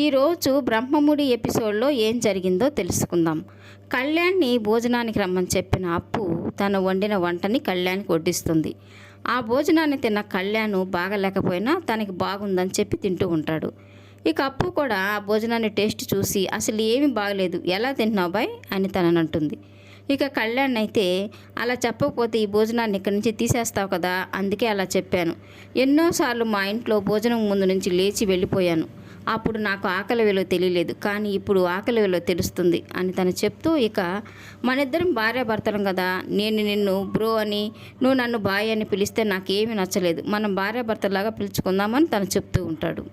ఈరోజు బ్రహ్మముడి ఎపిసోడ్లో ఏం జరిగిందో తెలుసుకుందాం. కళ్యాణ్ని భోజనానికి రమ్మని చెప్పిన అప్పు తను వండిన వంటని కళ్యాణ్కి వడ్డిస్తుంది. ఆ భోజనాన్ని తిన్న కళ్యాణ్ బాగలేకపోయినా తనకి బాగుందని చెప్పి తింటూ ఉంటాడు. ఇక అప్పు కూడా ఆ భోజనాన్ని టేస్ట్ చూసి అసలు ఏమీ బాగలేదు, ఎలా తింటున్నావు బాయ్ అని తనని అంటుంది. ఇక కళ్యాణ్ అయితే అలా చెప్పకపోతే ఈ భోజనాన్ని ఇక్కడి నుంచి తీసేస్తావు కదా, అందుకే అలా చెప్పాను. ఎన్నోసార్లు మా ఇంట్లో భోజనం ముందు నుంచి లేచి వెళ్ళిపోయాను. అప్పుడు నాకు ఆకలి విలువ తెలియలేదు, కానీ ఇప్పుడు ఆకలి విలువ తెలుస్తుంది అని తను చెప్తూ, ఇక మనిద్దరం భార్యాభర్తలం కదా, నేను నిన్ను బ్రో అని నువ్వు నన్ను బాయ్ అని పిలిస్తే నాకేమీ నచ్చలేదు, మనం భార్యాభర్తలాగా పిలుచుకుందామని తను చెప్తూ ఉంటాడు.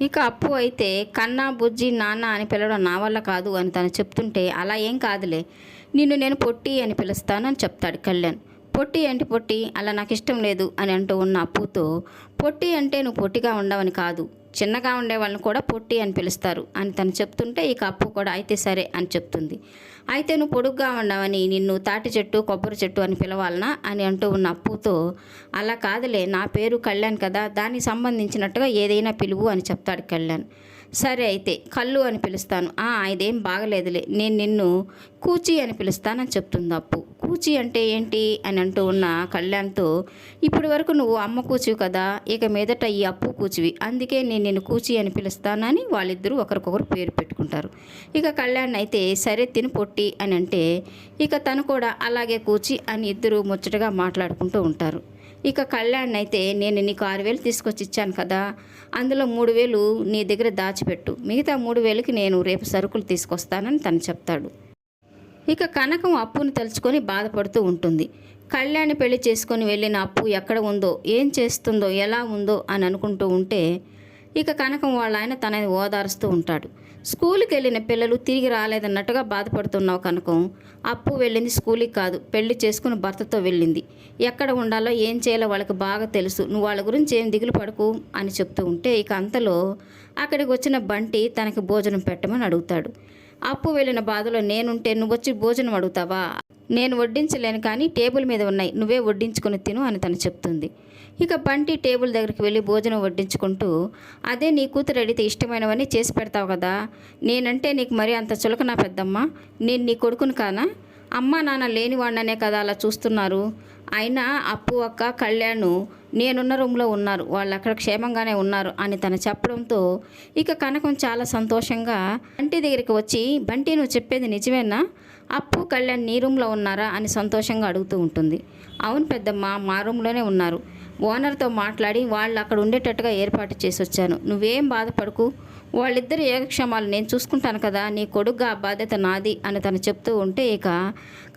ఇక అప్పు అయితే కన్నా బుజ్జి నాన్న అని పిలవడం నా వల్ల కాదు అని తను చెప్తుంటే, అలా ఏం కాదులే, నిన్ను నేను పొట్టి అని పిలుస్తాను అని చెప్తాడు కళ్యాణ్. పొట్టి అంటే పొట్టి, అలా నాకు ఇష్టం లేదు అని అంటూ ఉన్న అప్పుతో, పొట్టి అంటే నువ్వు పొట్టిగా ఉండవని కాదు, చిన్నగా ఉండే వాళ్ళని కూడా పొట్టి అని పిలుస్తారు అని తను చెప్తుంటే, ఇక అప్పు కూడా అయితే సరే అని చెప్తుంది. అయితే నువ్వు పొడుగ్గా ఉండవని నిన్ను తాటి చెట్టు కొబ్బరి చెట్టు అని పిలవాలనా అని అంటూ ఉన్న అప్పుతో, అలా కాదులే, నా పేరు కళ్యాణ్ కదా, దానికి సంబంధించినట్టుగా ఏదైనా పిలువు అని చెప్తాడు కళ్యాణ్. సరే అయితే కళ్ళు అని పిలుస్తాను. ఇదేం బాగలేదులే, నేను నిన్ను కూచి అని పిలుస్తానని చెప్తుంది అప్పు. కూచి అంటే ఏంటి అని అంటూ ఉన్న కళ్యాణ్తో, ఇప్పటి వరకు నువ్వు అమ్మ కూచివి కదా, ఇక మీదట ఈ అప్పు కూచివి, అందుకే నేను నిన్ను కూచి అని పిలుస్తానని వాళ్ళిద్దరూ ఒకరికొకరు పేరు పెట్టుకుంటారు. ఇక కళ్యాణ్ అయితే సరే తిని పొట్టి అని అంటే, ఇక తను కూడా అలాగే కూచి అని ఇద్దరు ముచ్చటగా మాట్లాడుకుంటూ ఉంటారు. ఇక కళ్యాణ్ అయితే, నేను నీకు 6,000 తీసుకొచ్చి ఇచ్చాను కదా, అందులో 3,000 నీ దగ్గర దాచిపెట్టు, మిగతా 3,000కి నేను రేపు సరుకులు తీసుకొస్తానని తను చెప్తాడు. ఇక కనకం అప్పుని తలుచుకొని బాధపడుతూ ఉంటుంది. కళ్యాణ్ పెళ్లి చేసుకొని వెళ్ళిన అప్పు ఎక్కడ ఉందో, ఏం చేస్తుందో, ఎలా ఉందో అని అనుకుంటూ ఉంటే, ఇక కనకం వాళ్ళ ఆయన తనని ఓదారుస్తూ ఉంటాడు. స్కూల్కి వెళ్ళిన పిల్లలు తిరిగి రాలేదన్నట్టుగా బాధపడుతున్నావు కనకం, అప్పు వెళ్ళింది స్కూల్కి కాదు, పెళ్లి చేసుకుని భర్తతో వెళ్ళింది, ఎక్కడ ఉండాలో ఏం చేయాలో వాళ్ళకి బాగా తెలుసు, నువ్వు వాళ్ళ గురించి ఏం దిగులు పడకు అని చెప్తూ ఉంటే, ఇక అంతలో అక్కడికి వచ్చిన బంటి తనకి భోజనం పెట్టమని అడుగుతాడు. అప్పు వెళ్ళిన బాధలో నేనుంటే నువ్వు వచ్చి భోజనం అడుగుతావా, నేను వడ్డించలేను కానీ టేబుల్ మీద ఉన్నాయి, నువ్వే వడ్డించుకొని తిను అని తను చెప్తుంది. ఇక బంటి టేబుల్ దగ్గరికి వెళ్ళి భోజనం వడ్డించుకుంటూ, అదే నీ కూతురు అడిగితే ఇష్టమైనవన్నీ చేసి పెడతావు కదా, నేనంటే నీకు మరీ అంత చులకన పెద్దమ్మ, నేను నీ కొడుకుని కానా, అమ్మ నాన్న లేనివాడిననే కదా అలా చూస్తున్నారు, అయినా అప్పు అక్క కళ్యాణ్ నేనున్న రూమ్లో ఉన్నారు, వాళ్ళు అక్కడ క్షేమంగానే ఉన్నారు అని తను చెప్పడంతో, ఇక కనకం చాలా సంతోషంగా బంటి దగ్గరికి వచ్చి, బంటి నువ్వు చెప్పేది నిజమేనా, అప్పు కళ్యాణ్ నీ రూమ్లో ఉన్నారా అని సంతోషంగా అడుగుతూ ఉంటుంది. అవును పెద్దమ్మ, మా రూమ్లోనే ఉన్నారు, ఓనర్తో మాట్లాడి వాళ్ళు అక్కడ ఉండేటట్టుగా ఏర్పాటు చేసి వచ్చాను, నువ్వేం బాధపడకు, వాళ్ళిద్దరు యోగక్షేమాలు నేను చూసుకుంటాను కదా, నీ కొడుగ్గా ఆ బాధ్యత నాది అని తను చెప్తూ ఉంటే, ఇక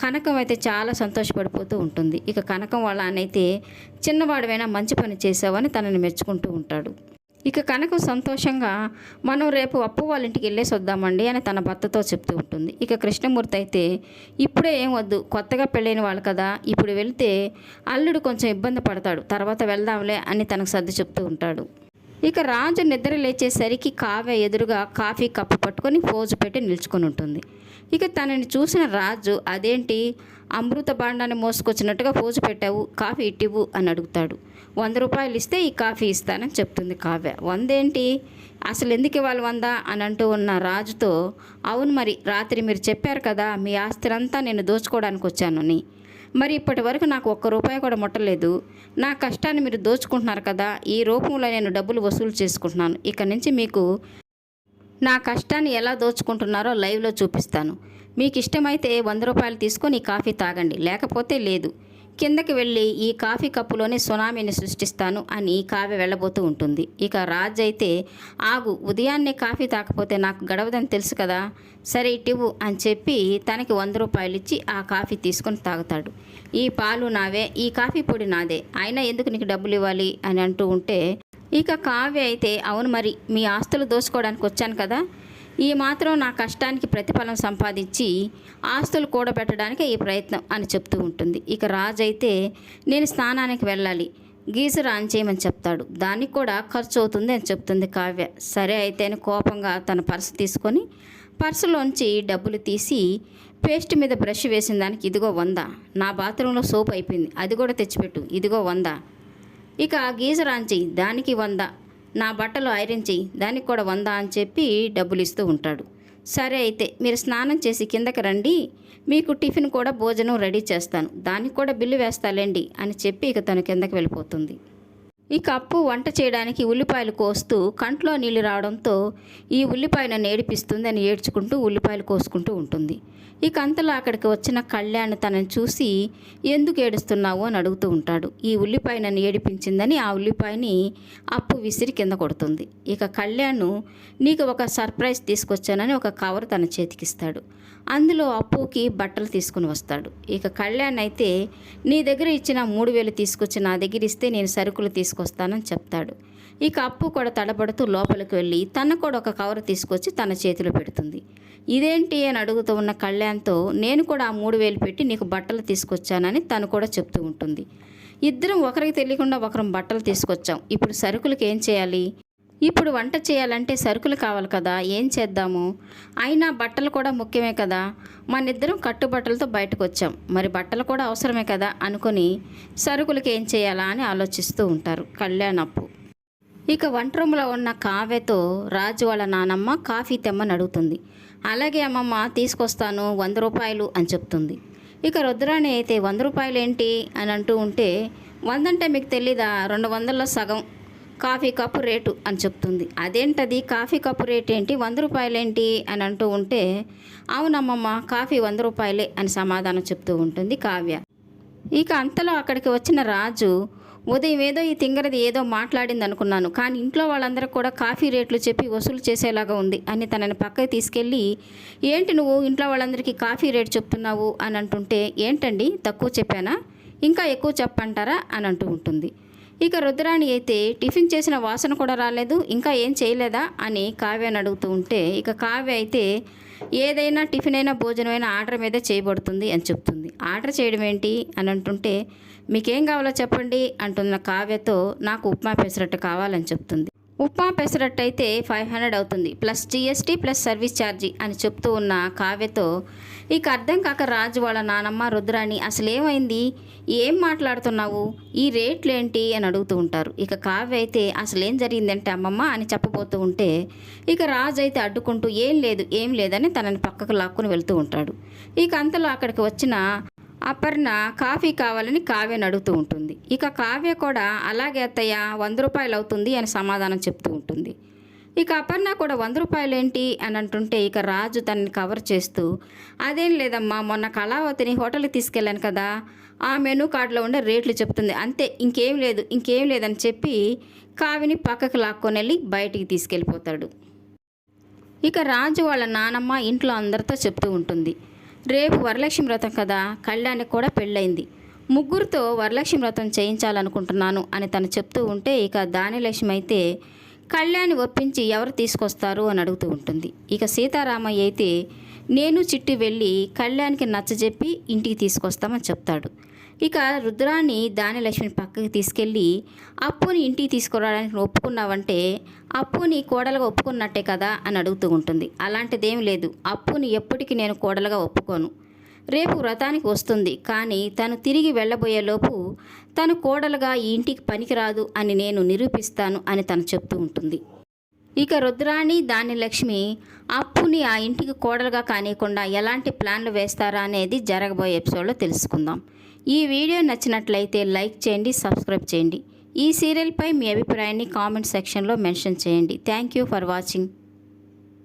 కనకం అయితే చాలా సంతోషపడిపోతూ ఉంటుంది. ఇక కనకం వాళ్ళ అయితే, చిన్నవాడివైనా మంచి పని చేసావని తనని మెచ్చుకుంటూ ఉంటాడు. ఇక కనకం సంతోషంగా, మనం రేపు అప్పు వాళ్ళ ఇంటికి వెళ్ళేసి వద్దామండి అని తన భర్తతో చెప్తూ ఉంటుంది. ఇక కృష్ణమూర్తి అయితే, ఇప్పుడే ఏం వద్దు, కొత్తగా పెళ్ళైన వాళ్ళు కదా, ఇప్పుడు వెళ్తే అల్లుడు కొంచెం ఇబ్బంది పడతాడు, తర్వాత వెళ్దాంలే అని తనకు సర్ది చెప్తూ ఉంటాడు. ఇక రాజు నిద్ర లేచేసరికి కావ్య ఎదురుగా కాఫీ కప్పు పట్టుకొని పోజు పెట్టి నిల్చుకొని ఉంటుంది. ఇక తనని చూసిన రాజు, అదేంటి అమృత భాండాన్ని మోసుకొచ్చినట్టుగా పోజు పెట్టావు, కాఫీ ఇట్టివ్వు అని అడుగుతాడు. 100 రూపాయలు ఇస్తే ఈ కాఫీ ఇస్తానని చెప్తుంది కావ్య. 100 ఏంటి, అసలు ఎందుకు ఇవ్వాలి 100 అని అంటూ ఉన్న రాజుతో, అవును మరి రాత్రి మీరు చెప్పారు కదా మీ ఆస్తిరంతా నేను దోచుకోవడానికి వచ్చానని, మరి ఇప్పటి వరకు నాకు 1 రూపాయి కూడా ముట్టలేదు, నా కష్టాన్ని మీరు దోచుకుంటున్నారు కదా, ఈ రూపంలో నేను డబ్బులు వసూలు చేసుకుంటున్నాను, ఇక నుంచి మీకు నా కష్టాన్ని ఎలా దోచుకుంటున్నారో లైవ్లో చూపిస్తాను, మీకు ఇష్టమైతే 100 రూపాయలు తీసుకొని ఈ కాఫీ తాగండి, లేకపోతే లేదు, కిందకి వెళ్ళి ఈ కాఫీ కప్పులోనే సునామీని సృష్టిస్తాను అని కావ్య వెళ్ళబోతూ ఉంటుంది. ఇక రాజ్ అయితే, ఆగు, ఉదయాన్నే కాఫీ తాకపోతే నాకు గడవదని తెలుసు కదా, సరే ఇటివ్వు అని చెప్పి తనకి 100 రూపాయలు ఇచ్చి ఆ కాఫీ తీసుకొని తాగుతాడు. ఈ పాలు నావే, ఈ కాఫీ పొడి నాదే, అయినా ఎందుకు నీకు డబ్బులు ఇవ్వాలి అని అంటూ ఉంటే, ఇక కావ్య అయితే, అవును మరి మీ ఆస్తులు దోచుకోవడానికి వచ్చాను కదా, ఈ మాత్రం నా కష్టానికి ప్రతిఫలం సంపాదించి ఆస్తులు కూడబెట్టడానికి ఈ ప్రయత్నం అని చెప్తూ ఉంటుంది. ఇక రాజు అయితే, నేను స్నానానికి వెళ్ళాలి, గీజర్ ఆన్ చేయమని చెప్తాడు, దానికి కూడా ఖర్చు అవుతుంది అని చెప్తుంది కావ్య. సరే అయితే అని కోపంగా తన పర్సు తీసుకొని పర్సులోంచి డబ్బులు తీసి, పేస్ట్ మీద బ్రష్ వేసిన దానికి ఇదిగో 100, నా బాత్రూంలో సోప్ అయిపోయింది అది కూడా తెచ్చిపెట్టు, ఇదిగో 100, ఇక గీజర్ ఆన్ చెయ్యి దానికి 100, నా బట్టలు ఐరన్ చెయ్యి, దానికి కూడా 100 అని చెప్పి డబ్బులు ఇస్తూ ఉంటాడు. సరే అయితే మీరు స్నానం చేసి కిందకి రండి, మీకు టిఫిన్ కూడా భోజనం రెడీ చేస్తాను, దానికి కూడా బిల్లు వేస్తాలేండి అని చెప్పి ఇక తను కిందకి వెళ్ళిపోతుంది. ఇక అప్పు వంట చేయడానికి ఉల్లిపాయలు కోస్తూ కంట్లో నీళ్లు రావడంతో ఈ ఉల్లిపాయ నన్ను ఏడిపిస్తుంది అని ఏడ్చుకుంటూ ఉల్లిపాయలు కోసుకుంటూ ఉంటుంది. ఇక అంతలో అక్కడికి వచ్చిన కళ్యాణ్ తనని చూసి ఎందుకు ఏడుస్తున్నావు అని అడుగుతూ ఉంటాడు. ఈ ఉల్లిపాయ నన్ను ఏడిపించిందని ఆ ఉల్లిపాయని అప్పు విసిరి కింద కొడుతుంది. ఇక కళ్యాణ్ నీకు ఒక సర్ప్రైజ్ తీసుకొచ్చానని ఒక కవర్ తన చేతికిస్తాడు. అందులో అప్పుకి బట్టలు తీసుకుని వస్తాడు. ఇక కళ్యాణ్ అయితే నీ దగ్గర ఇచ్చిన 3000 తీసుకొచ్చి నా దగ్గర ఇస్తే నేను సరుకులు తీసుకొస్తానని చెప్తాడు. ఇక అప్పు కూడా తడబడుతూ లోపలికి వెళ్ళి తను కూడా ఒక కవర్ తీసుకొచ్చి తన చేతిలో పెడుతుంది. ఇదేంటి అని అడుగుతూ ఉన్న కళ్యాణ్తో నేను కూడా ఆ 3000 పెట్టి నీకు బట్టలు తీసుకొచ్చానని తను కూడా చెప్తూ ఉంటుంది. ఇద్దరం ఒకరికి తెలియకుండా ఒకరం బట్టలు తీసుకొచ్చాం, ఇప్పుడు సరుకులకి ఏం చేయాలి? ఇప్పుడు వంట చేయాలంటే సరుకులు కావాలి కదా, ఏం చేద్దాము? అయినా బట్టలు కూడా ముఖ్యమే కదా, మనిద్దరం కట్టుబట్టలతో బయటకు వచ్చాం, మరి బట్టలు కూడా అవసరమే కదా అనుకొని సరుకులకి ఏం చేయాలా అని ఆలోచిస్తూ ఉంటారు కళ్యాణ్ అప్పు. ఇక వంట రూమ్లో ఉన్న కావ్యతో రాజు వాళ్ళ నానమ్మ కాఫీ తెమ్మని అడుగుతుంది. అలాగే అమ్మమ్మ తీసుకొస్తాను, 100 రూపాయలు అని చెప్తుంది. ఇక రుద్రాణి అయితే 100 రూపాయలు ఏంటి అని అంటూ ఉంటే 100 అంటే మీకు తెలీదా, 200లో సగం కాఫీ కప్పు రేటు అని చెప్తుంది. అదేంటది కాఫీ కప్పు రేటు ఏంటి, 100 రూపాయలేంటి అని అంటూ ఉంటే అవునమ్మమ్మ కాఫీ 100 రూపాయలే అని సమాధానం చెప్తూ ఉంటుంది కావ్య. ఇక అంతలో అక్కడికి వచ్చిన రాజు ఉదయం ఏదో ఈ తింగరది ఏదో మాట్లాడింది అనుకున్నాను, కానీ ఇంట్లో వాళ్ళందరూ కూడా కాఫీ రేట్లు చెప్పి వసూలు చేసేలాగా ఉంది అని తనని పక్కకి తీసుకెళ్ళి ఏంటి నువ్వు ఇంట్లో వాళ్ళందరికీ కాఫీ రేటు చెప్తున్నావు అని అంటుంటే ఏంటండి తక్కువ చెప్పానా, ఇంకా ఎక్కువ చెప్పంటారా అని అంటూ ఉంటుంది. ఇక రుద్రాణి అయితే టిఫిన్ చేసిన వాసన కూడా రాలేదు, ఇంకా ఏం చేయలేదా అని కావ్యని అడుగుతూ ఉంటే ఇక కావ్య అయితే ఏదైనా టిఫిన్ అయినా భోజనమైనా ఆర్డర్ మీదే చేయబడుతుంది అని చెప్తుంది. ఆర్డర్ చేయడం ఏంటి అని అంటుంటే మీకేం కావాలో చెప్పండి అంటున్న కావ్యతో నాకు ఉప్మా పెసరట్టు కావాలని చెప్తుంది. ఉప్మా పెసరట్టు అయితే 500 అవుతుంది, plus GST plus service charge అని చెప్తూ ఉన్న కావ్యతో ఇక అర్థం కాక రాజు వాళ్ళ నానమ్మ రుద్రాణి అసలు ఏమైంది, ఏం మాట్లాడుతున్నావు, ఈ రేట్లు ఏంటి అని అడుగుతూ ఉంటారు. ఇక కావ్య అయితే అసలు ఏం జరిగిందంటే అమ్మమ్మ అని చెప్పబోతూ ఉంటే ఇక రాజు అయితే అడ్డుకుంటూ ఏం లేదని తనని పక్కకు లాక్కుని వెళ్తూ ఉంటాడు. ఇక అంతలో అక్కడికి వచ్చిన అపర్ణ కాఫీ కావాలని కావ్యని అడుగుతూ ఉంటుంది. ఇక కావ్య కూడా అలాగే అత్తయ్య 100 రూపాయలు అవుతుంది అని సమాధానం చెప్తూ ఉంటుంది. ఇక అపర్ణ కూడా 100 రూపాయలు ఏంటి అని అంటుంటే ఇక రాజు తనని కవర్ చేస్తూ అదేం లేదమ్మా, మొన్న కళావతిని హోటల్కి తీసుకెళ్ళాను కదా, ఆ మెనూ కార్డులో ఉండే రేట్లు చెప్తుంది అంతే, ఇంకేం లేదని చెప్పి కావ్యని పక్కకు లాక్కొని వెళ్ళి బయటికి తీసుకెళ్ళిపోతాడు. ఇక రాజు వాళ్ళ నానమ్మ ఇంట్లో అందరితో చెప్తూ ఉంటుంది రేపు వరలక్ష్మి వ్రతం కదా, కళ్యాణ్కి కూడా పెళ్ళయింది, ముగ్గురితో వరలక్ష్మి వ్రతం చేయించాలనుకుంటున్నాను అని తను చెప్తూ ఉంటే ఇక దానిలక్ష్మి అయితే కళ్యాణ్ ఒప్పించి ఎవరు తీసుకొస్తారు అని అడుగుతూ ఉంటుంది. ఇక సీతారామయ్య అయితే నేను చిట్టి వెళ్ళి కళ్యాణ్కి నచ్చజెప్పి ఇంటికి తీసుకొస్తామని చెప్తాడు. ఇక రుద్రాన్ని దానిలక్ష్మిని పక్కకి తీసుకెళ్ళి అప్పుని ఇంటికి తీసుకురావడానికి ఒప్పుకున్నావంటే అప్పుని కోడలుగా ఒప్పుకున్నట్టే కదా అని అడుగుతూ ఉంటుంది. అలాంటిదేం లేదు, అప్పుని ఎప్పటికీ నేను కోడలుగా ఒప్పుకోను, రేపు వ్రతానికి వస్తుంది, కానీ తను తిరిగి వెళ్ళబోయేలోపు తను కోడలుగా ఈ ఇంటికి పనికిరాదు అని నేను నిరూపిస్తాను అని తను చెప్తూ ఉంటుంది. ఇక రుద్రాణి దానిలక్ష్మి అప్పుని ఆ ఇంటికి కోడలుగా కానియకుండా ఎలాంటి ప్లాన్లు వేస్తారా అనేది జరగబోయే ఎపిసోడ్లో తెలుసుకుందాం. ఈ వీడియో నచ్చినట్లయితే లైక్ చేయండి, సబ్స్క్రైబ్ చేయండి. ఈ సీరియల్పై మీ అభిప్రాయాన్ని కామెంట్ సెక్షన్లో మెన్షన్ చేయండి. Thank you for watching.